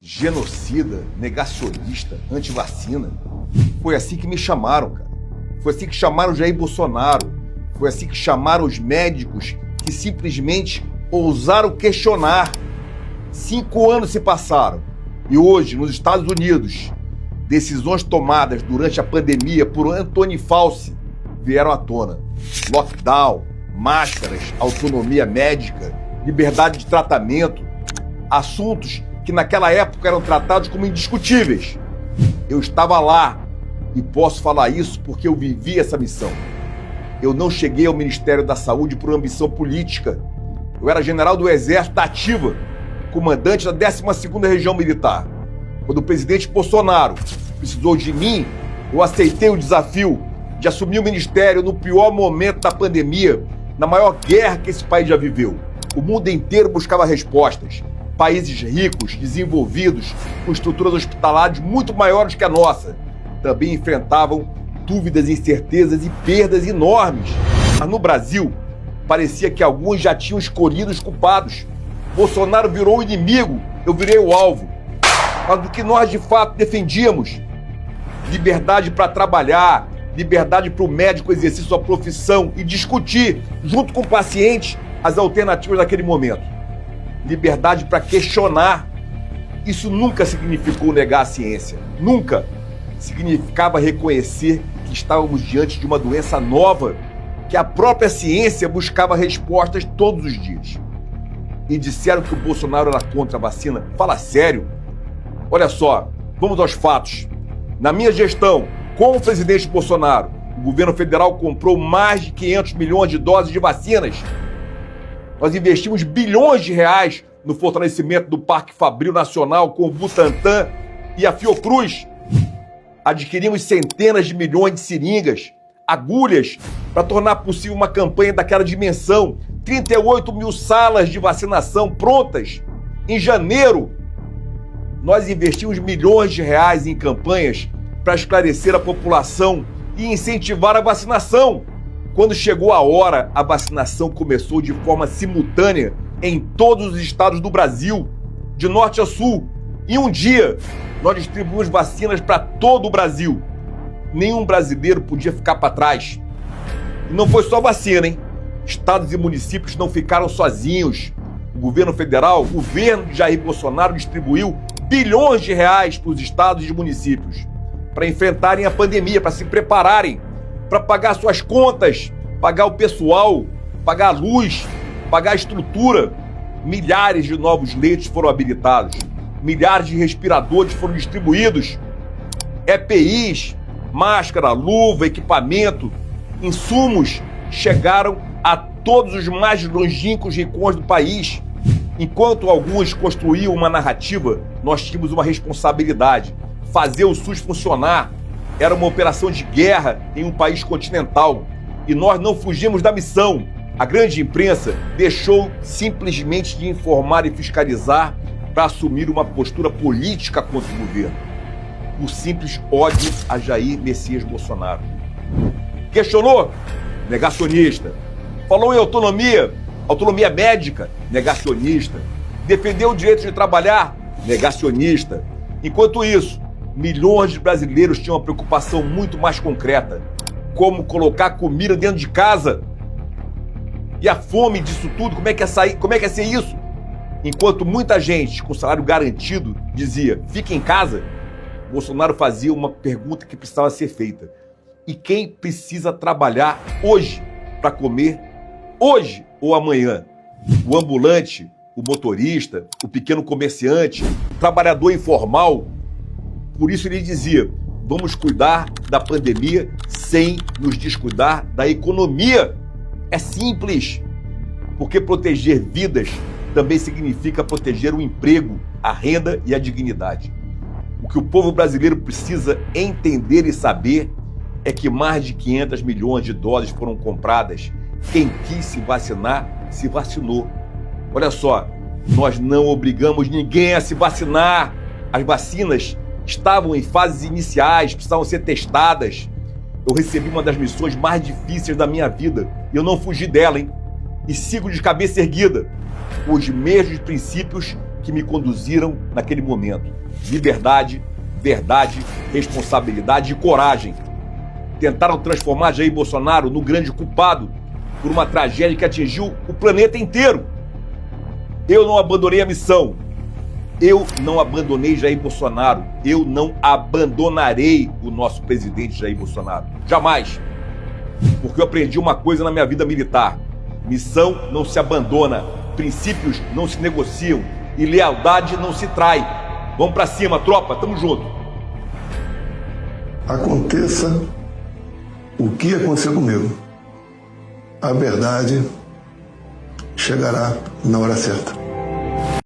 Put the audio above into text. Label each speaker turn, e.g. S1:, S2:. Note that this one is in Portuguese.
S1: genocida, negacionista, antivacina. Foi assim que me chamaram, cara. Foi assim que chamaram Jair Bolsonaro. Foi assim que chamaram os médicos que simplesmente ousaram questionar. 5 anos se passaram e hoje, nos Estados Unidos, decisões tomadas durante a pandemia por Anthony Fauci vieram à tona. Lockdown, máscaras, autonomia médica, liberdade de tratamento, assuntos que naquela época eram tratados como indiscutíveis. Eu estava lá e posso falar isso porque eu vivi essa missão. Eu não cheguei ao Ministério da Saúde por ambição política. Eu era general do Exército da Ativa, comandante da 12ª Região Militar. Quando o presidente Bolsonaro precisou de mim, eu aceitei o desafio de assumir o ministério no pior momento da pandemia, na maior guerra que esse país já viveu. O mundo inteiro buscava respostas. Países ricos, desenvolvidos, com estruturas hospitalares muito maiores que a nossa, também enfrentavam dúvidas, incertezas e perdas enormes. Mas no Brasil, parecia que alguns já tinham escolhido os culpados. Bolsonaro virou o inimigo, eu virei o alvo. Mas do que nós de fato defendíamos? Liberdade para trabalhar, liberdade para o médico exercer sua profissão e discutir, junto com o paciente, as alternativas naquele momento. Liberdade para questionar. Isso nunca significou negar a ciência. Nunca. Significava reconhecer que estávamos diante de uma doença nova, que a própria ciência buscava respostas todos os dias. E disseram que o Bolsonaro era contra a vacina. Fala sério. Olha só, vamos aos fatos. Na minha gestão, com o presidente Bolsonaro, o governo federal comprou mais de 500 milhões de doses de vacinas. Nós investimos bilhões de reais no fortalecimento do Parque Fabril Nacional com o Butantan e a Fiocruz. Adquirimos centenas de milhões de seringas, agulhas, para tornar possível uma campanha daquela dimensão. 38 mil salas de vacinação prontas. Em janeiro, nós investimos milhões de reais em campanhas para esclarecer a população e incentivar a vacinação. Quando chegou a hora, a vacinação começou de forma simultânea em todos os estados do Brasil, de norte a sul. Em um dia, nós distribuímos vacinas para todo o Brasil. Nenhum brasileiro podia ficar para trás. E não foi só vacina, hein? Estados e municípios não ficaram sozinhos. O governo federal, o governo de Jair Bolsonaro, distribuiu bilhões de reais para os estados e municípios para enfrentarem a pandemia, para se prepararem, para pagar suas contas, pagar o pessoal, pagar a luz, pagar a estrutura. Milhares de novos leitos foram habilitados, milhares de respiradores foram distribuídos, EPIs, máscara, luva, equipamento, insumos chegaram a todos os mais longínquos rincões do país. Enquanto alguns construíam uma narrativa, nós tínhamos uma responsabilidade: fazer o SUS funcionar. Era uma operação de guerra em um país continental e nós não fugimos da missão. A grande imprensa deixou simplesmente de informar e fiscalizar para assumir uma postura política contra o governo, por simples ódio a Jair Messias Bolsonaro. Questionou? Negacionista. Falou em autonomia médica? Negacionista. Defendeu o direito de trabalhar? Negacionista. Enquanto isso, milhões de brasileiros tinham uma preocupação muito mais concreta: como colocar comida dentro de casa. E a fome disso tudo, como é que ia ser isso? Enquanto muita gente com salário garantido dizia, fique em casa, Bolsonaro fazia uma pergunta que precisava ser feita: e quem precisa trabalhar hoje para comer hoje ou amanhã? O ambulante, o motorista, o pequeno comerciante, o trabalhador informal. Por isso ele dizia, vamos cuidar da pandemia sem nos descuidar da economia. É simples, porque proteger vidas também significa proteger o emprego, a renda e a dignidade. O que o povo brasileiro precisa entender e saber é que mais de 500 milhões de doses foram compradas. Quem quis se vacinar, se vacinou. Olha só, nós não obrigamos ninguém a se vacinar. As vacinas estavam em fases iniciais, precisavam ser testadas. Eu recebi uma das missões mais difíceis da minha vida e eu não fugi dela, hein? E sigo de cabeça erguida. Os mesmos princípios que me conduziram naquele momento. Liberdade, verdade, responsabilidade e coragem. Tentaram transformar Jair Bolsonaro no grande culpado por uma tragédia que atingiu o planeta inteiro. Eu não abandonei a missão. Eu não abandonei Jair Bolsonaro. Eu não abandonarei o nosso presidente Jair Bolsonaro. Jamais. Porque eu aprendi uma coisa na minha vida militar. Missão não se abandona, princípios não se negociam e lealdade não se trai. Vamos pra cima, tropa, tamo junto.
S2: Aconteça o que aconteceu comigo, a verdade chegará na hora certa.